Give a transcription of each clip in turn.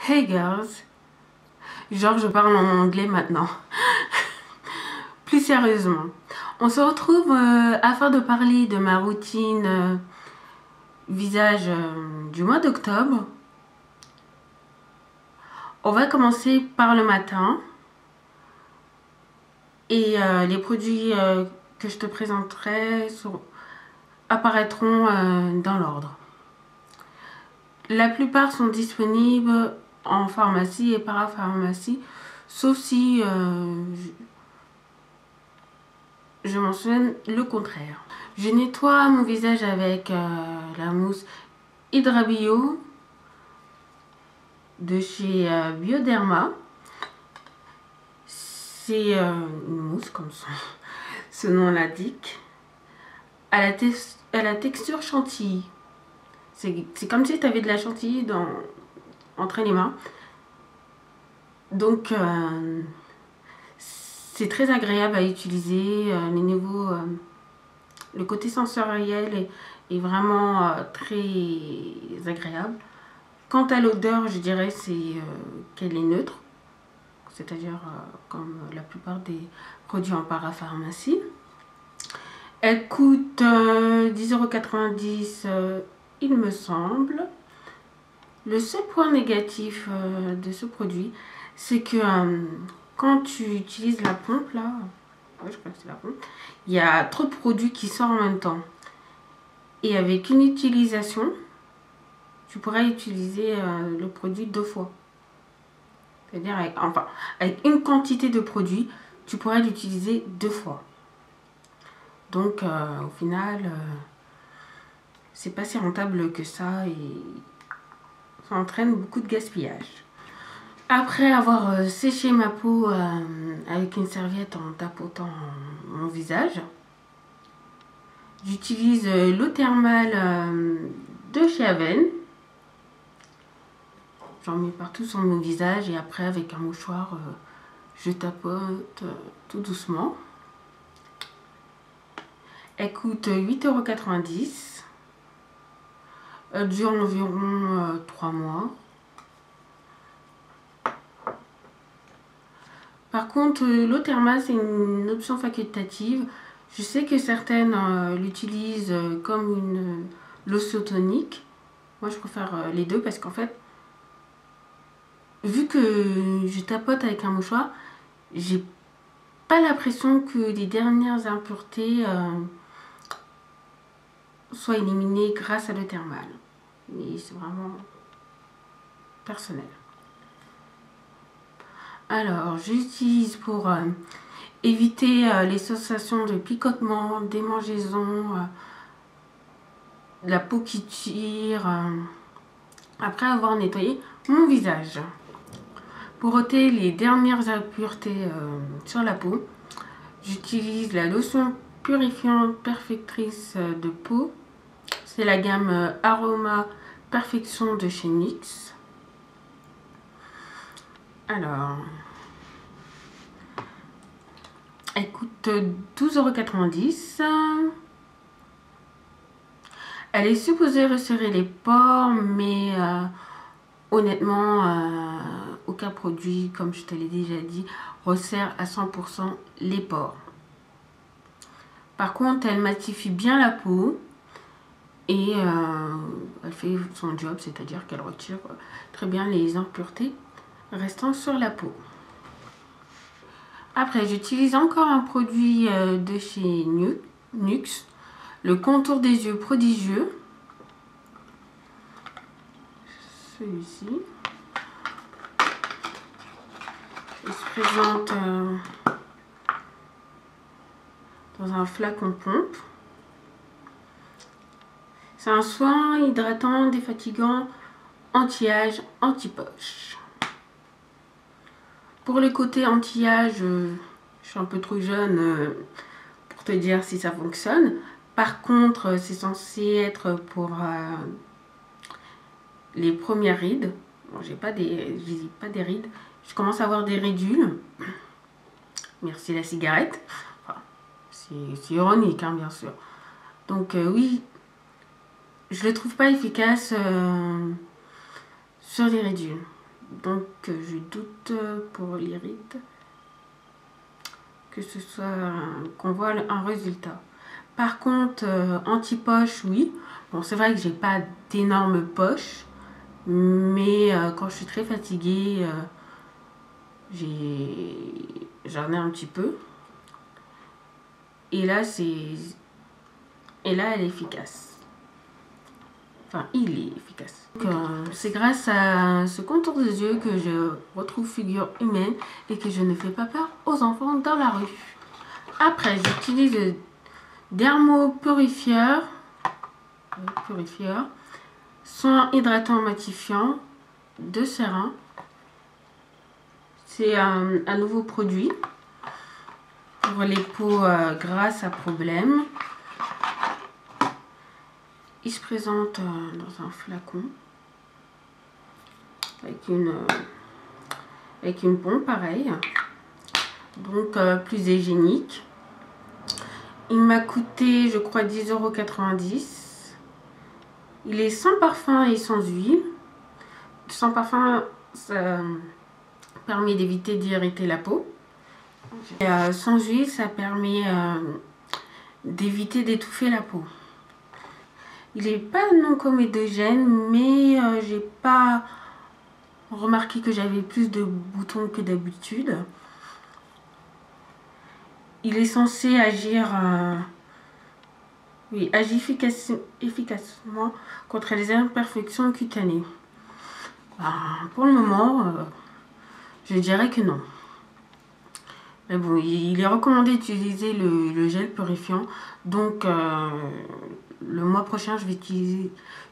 Hey girls, genre je parle en anglais maintenant. Plus sérieusement, on se retrouve afin de parler de ma routine visage du mois d'octobre. On va commencer par le matin et les produits que je te présenterai apparaîtront dans l'ordre. La plupart sont disponibles en pharmacie et parapharmacie, sauf si je mentionne le contraire. Je nettoie mon visage avec la mousse Hydra-Bio de chez Bioderma. C'est une mousse comme ce nom l'indique, à la texture chantilly. C'est comme si tu avais de la chantilly entre les mains. Donc c'est très agréable à utiliser. Le côté sensoriel est vraiment très agréable. Quant à l'odeur, je dirais qu'elle est neutre, c'est-à-dire comme la plupart des produits en parapharmacie. Elle coûte 10,90 €, il me semble. Le seul point négatif de ce produit, c'est que quand tu utilises la pompe, là, ouais, je crois que c'est la pompe, il y a trop de produits qui sortent en même temps. Et avec une utilisation, tu pourrais utiliser le produit 2 fois. C'est-à-dire, avec une quantité de produit, tu pourrais l'utiliser 2 fois. Donc, au final, c'est pas si rentable que ça et ça entraîne beaucoup de gaspillage. Après avoir séché ma peau avec une serviette en tapotant mon visage, j'utilise l'eau thermale de chez Aven. J'en mets partout sur mon visage et après avec un mouchoir, je tapote tout doucement. Elle coûte 8,90 €. Elle dure environ 3 mois. Par contre, l'eau thermale, c'est une option facultative. Je sais que certaines l'utilisent comme une lotion tonique. Moi, je préfère les deux parce qu'en fait, vu que je tapote avec un mouchoir, j'ai pas l'impression que les dernières impuretés soient éliminées grâce à l'eau thermale. Mais c'est vraiment personnel. Alors, j'utilise pour éviter les sensations de picotement, démangeaison, la peau qui tire, après avoir nettoyé mon visage. Pour ôter les dernières impuretés sur la peau, j'utilise la lotion purifiante perfectrice de peau. C'est la gamme Aroma Perfection de chez NYX. Alors, elle coûte 12,90 €. Elle est supposée resserrer les pores, mais honnêtement, aucun produit, comme je te l'ai déjà dit, resserre à 100% les pores. Par contre, elle matifie bien la peau et elle fait son job, c'est-à-dire qu'elle retire très bien les impuretés restant sur la peau. Après, j'utilise encore un produit de chez NYX, le contour des yeux prodigieux. Celui-ci. Il se présente dans un flacon pompe. C'est un soin hydratant, défatigant, anti-âge, anti-poche. Pour le côté anti-âge, je suis un peu trop jeune pour te dire si ça fonctionne. Par contre, c'est censé être pour les premières rides. Bon, j'ai pas des rides. Je commence à avoir des ridules. Merci la cigarette. Enfin, c'est ironique, hein, bien sûr. Donc oui, je le trouve pas efficace sur les ridules. Donc je doute pour les rides que ce soit qu'on voit un résultat. Par contre, anti-poche, oui. Bon, c'est vrai que j'ai pas d'énormes poches, mais quand je suis très fatiguée, j'en ai un petit peu. Et là, elle est efficace. Enfin, il est efficace. C'est grâce à ce contour des yeux que je retrouve figure humaine et que je ne fais pas peur aux enfants dans la rue. Après, j'utilise le dermopurifieur, soin hydratant matifiant de Cérin. C'est un nouveau produit pour les peaux grasses à problème. Il se présente dans un flacon avec une pompe pareil, donc plus hygiénique. Il m'a coûté, je crois, 10,90 €. Il est sans parfum et sans huile. Sans parfum, ça permet d'éviter d'irriter la peau. Et, sans huile, ça permet d'éviter d'étouffer la peau. Il n'est pas non comédogène, mais j'ai pas remarqué que j'avais plus de boutons que d'habitude. Il est censé agir, efficacement contre les imperfections cutanées. Pour le moment, je dirais que non. Mais bon, il est recommandé d'utiliser le gel purifiant. Donc, le mois prochain, je vais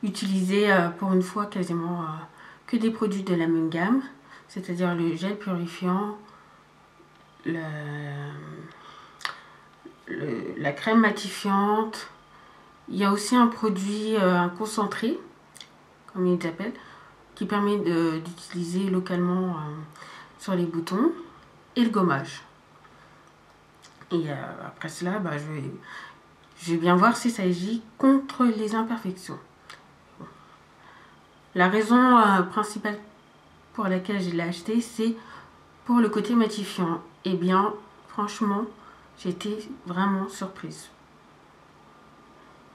utiliser pour une fois quasiment que des produits de la même gamme. C'est-à-dire le gel purifiant, la crème matifiante. Il y a aussi un produit, un concentré, comme il s'appelle, qui permet d'utiliser localement sur les boutons, et le gommage. Et après cela, je vais bien voir si ça agit contre les imperfections. La raison principale pour laquelle je l'ai acheté, c'est pour le côté matifiant. Et bien, franchement, j'ai été vraiment surprise.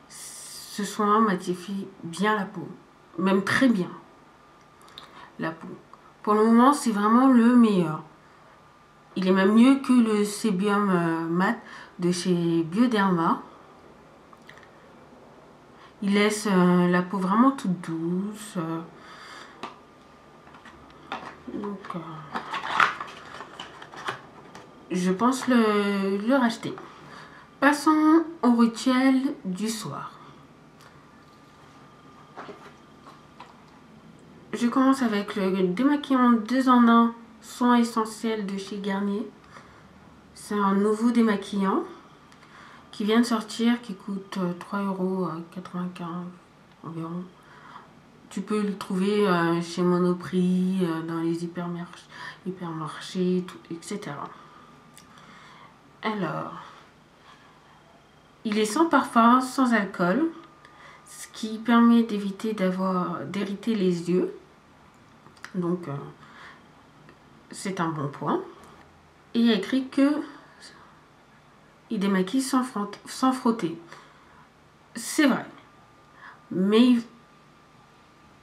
Ce soin matifie bien la peau, même très bien la peau. Pour le moment, c'est vraiment le meilleur. Il est même mieux que le Sébium mat de chez Bioderma. Il laisse la peau vraiment toute douce. Donc, je pense le racheter. Passons au rituel du soir. Je commence avec le démaquillant 2 en 1 soin essentiel de chez Garnier. C'est un nouveau démaquillant qui vient de sortir, qui coûte 3,95 € environ. Tu peux le trouver chez Monoprix, dans les hypermarchés, etc. Alors, il est sans parfum, sans alcool, ce qui permet d'éviter d'irriter les yeux. Donc, c'est un bon point. Et il y a écrit que il démaquille sans frotter. C'est vrai. Mais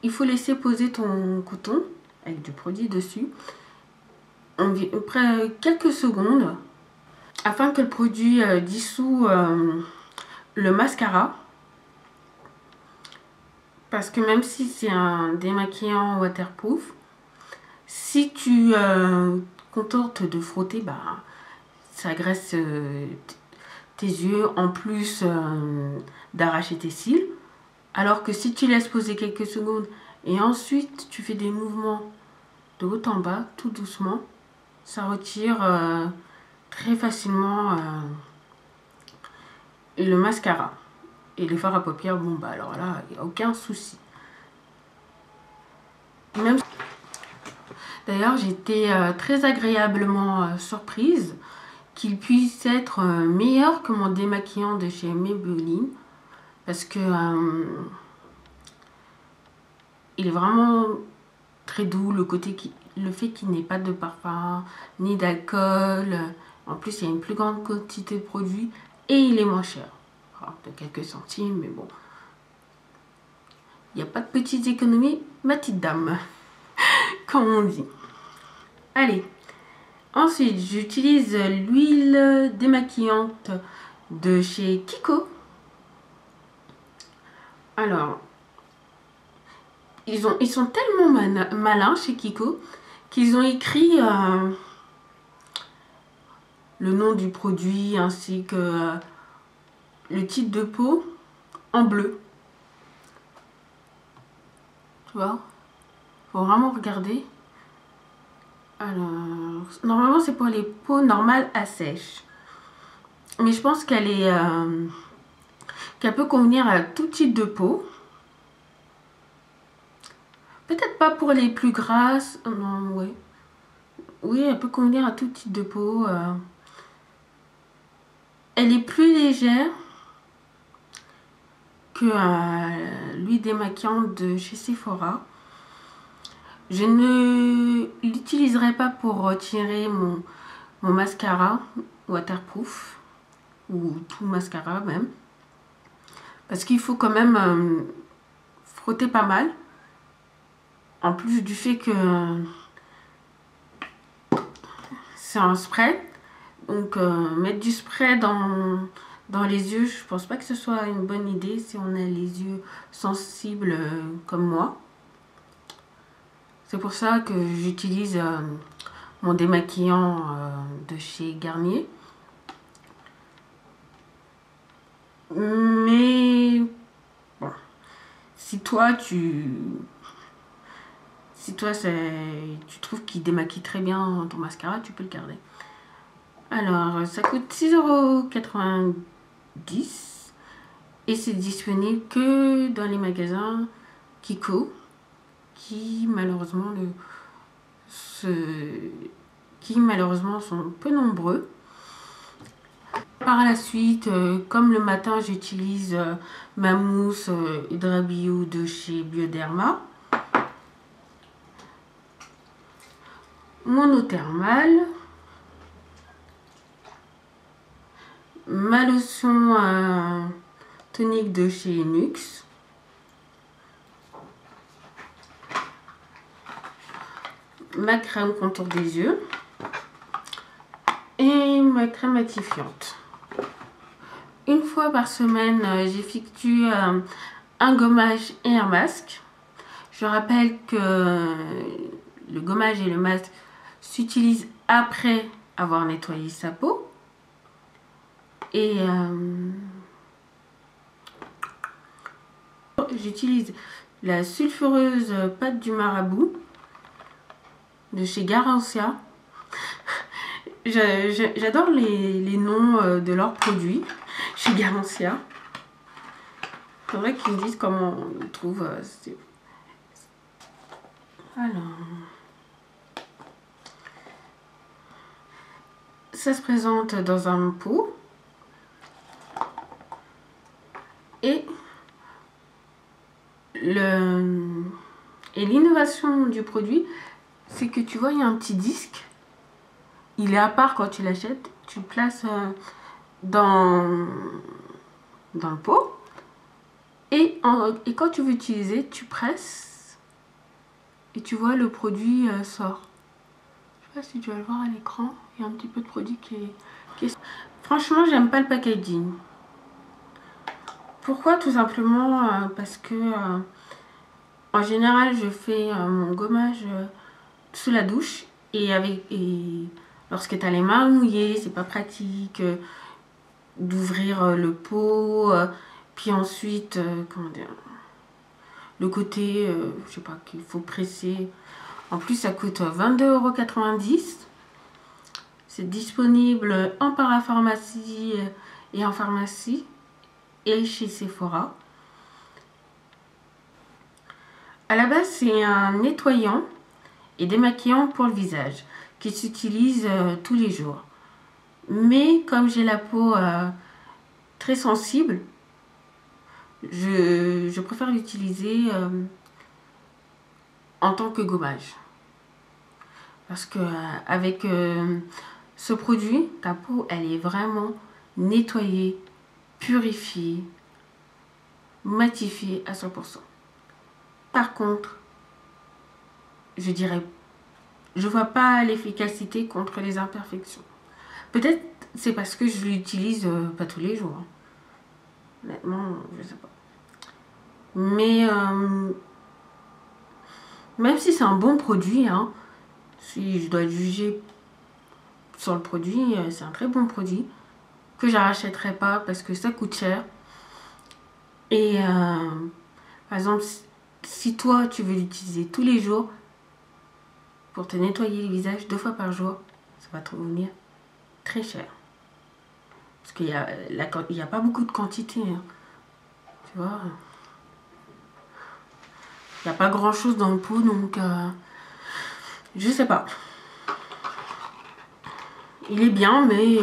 il faut laisser poser ton coton avec du produit dessus quelques secondes afin que le produit dissout le mascara. Parce que même si c'est un démaquillant waterproof, si tu contentes de frotter, ça graisse tes yeux en plus d'arracher tes cils. Alors que si tu laisses poser quelques secondes et ensuite tu fais des mouvements de haut en bas, tout doucement, ça retire très facilement le mascara. Et les fards à paupières, alors là, il n'y a aucun souci. D'ailleurs, j'étais très agréablement surprise qu'il puisse être meilleur que mon démaquillant de chez Maybelline. Parce que il est vraiment très doux, le fait qu'il n'ait pas de parfum ni d'alcool. En plus, il y a une plus grande quantité de produits et il est moins cher. Alors, de quelques centimes, mais bon. Il n'y a pas de petites économies, ma petite dame, comme on dit. Allez. Ensuite, j'utilise l'huile démaquillante de chez Kiko. Alors, ils sont tellement malins chez Kiko qu'ils ont écrit le nom du produit ainsi que le type de peau en bleu. Tu vois? Faut vraiment regarder. Alors, normalement c'est pour les peaux normales à sèche. Mais je pense qu'elle peut convenir à tout type de peau. Peut-être pas pour les plus grasses. Non, ouais. Oui, elle peut convenir à tout type de peau. Elle est plus légère que l'huile démaquillante de chez Sephora. Je ne l'utiliserai pas pour retirer mon mascara waterproof ou tout mascara même. Parce qu'il faut quand même frotter pas mal. En plus du fait que c'est un spray. Donc mettre du spray dans les yeux, je pense pas que ce soit une bonne idée si on a les yeux sensibles comme moi. C'est pour ça que j'utilise mon démaquillant de chez Garnier. Mais bon, si toi tu trouves qu'il démaquille très bien ton mascara, tu peux le garder. Alors, ça coûte 6,90 € et c'est disponible que dans les magasins Kiko qui malheureusement sont peu nombreux. Par la suite, comme le matin, j'utilise ma mousse Hydra Bio de chez Bioderma. Mon eau thermale. Ma lotion tonique de chez Nuxe. Ma crème contour des yeux. Et ma crème matifiante. Une fois par semaine, j'effectue un gommage et un masque. Je rappelle que le gommage et le masque s'utilisent après avoir nettoyé sa peau. Et j'utilise la sulfureuse pâte du marabout de chez Garancia. J'adore les noms de leurs produits chez Garancia. C'est vrai qu'ils me disent comment on trouve. Alors, ça se présente dans un pot. Et l'innovation du produit, c'est que tu vois, il y a un petit disque. Il est à part quand tu l'achètes. Tu le places dans le pot. Et quand tu veux utiliser, tu presses. Et tu vois, le produit sort. Je sais pas si tu vas le voir à l'écran. Il y a un petit peu de produit qui est... Franchement, j'aime pas le packaging. Pourquoi? Tout simplement parce que en général je fais mon gommage sous la douche et lorsque tu as les mains mouillées, c'est pas pratique d'ouvrir le pot, puis ensuite comment dire, le côté je sais pas, qu'il faut presser. En plus ça coûte 22,90 €. C'est disponible en parapharmacie et en pharmacie et chez Sephora. À la base, c'est un nettoyant et démaquillant pour le visage qui s'utilise tous les jours. Mais comme j'ai la peau très sensible, je préfère l'utiliser en tant que gommage. Parce que avec ce produit, ta peau, elle est vraiment nettoyée, purifiée, matifiée à 100%. Par contre, je dirais, je vois pas l'efficacité contre les imperfections. Peut-être c'est parce que je l'utilise pas tous les jours. Honnêtement, je sais pas. Mais même si c'est un bon produit, hein, si je dois juger sur le produit, c'est un très bon produit que je rachèterai pas parce que ça coûte cher. Et par exemple, si toi tu veux l'utiliser tous les jours pour te nettoyer le visage 2 fois par jour, ça va te revenir très cher. Parce qu'il y a pas beaucoup de quantité, hein. Tu vois, il n'y a pas grand chose dans le pot, donc je sais pas. Il est bien, mais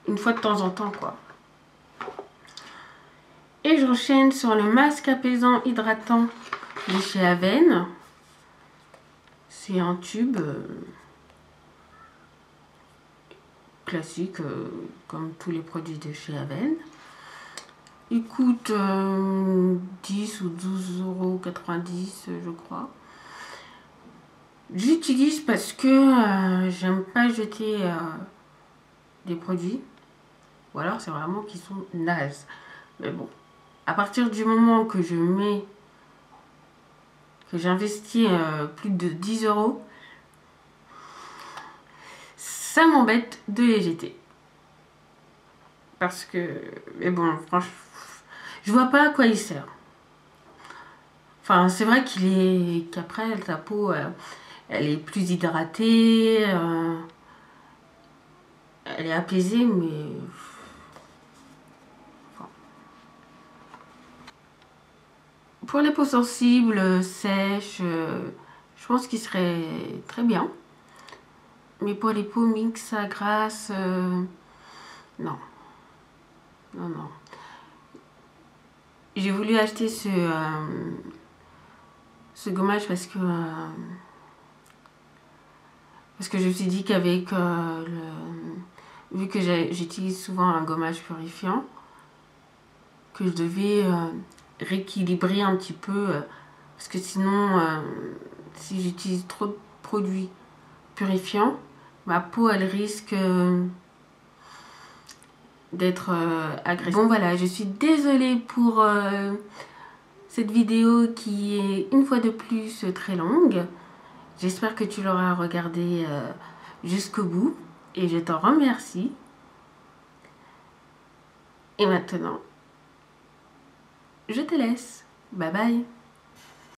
une fois de temps en temps, quoi. Et j'enchaîne sur le masque apaisant hydratant de chez Avène. C'est un tube classique, comme tous les produits de chez Avène. Il coûte 10 ou 12,90 €, je crois. J'utilise parce que j'aime pas jeter des produits. Ou alors c'est vraiment qu'ils sont nazes. Mais bon, à partir du moment que j'investis plus de 10 €, ça m'embête de les jeter. Parce que, mais bon, franchement, je vois pas à quoi il sert. Enfin, c'est vrai qu'après, ta peau, elle est plus hydratée, elle est apaisée, mais... Enfin. Pour les peaux sensibles, sèches, je pense qu'il serait très bien. Mais pour les peaux mixtes à grasse, non. Non, non. J'ai voulu acheter ce gommage parce que je me suis dit qu'avec vu que j'utilise souvent un gommage purifiant, que je devais rééquilibrer un petit peu parce que sinon si j'utilise trop de produits purifiants, ma peau elle risque d'être agressive. Bon voilà, je suis désolée pour cette vidéo qui est une fois de plus très longue. J'espère que tu l'auras regardée jusqu'au bout et je t'en remercie. Et maintenant, je te laisse. Bye bye.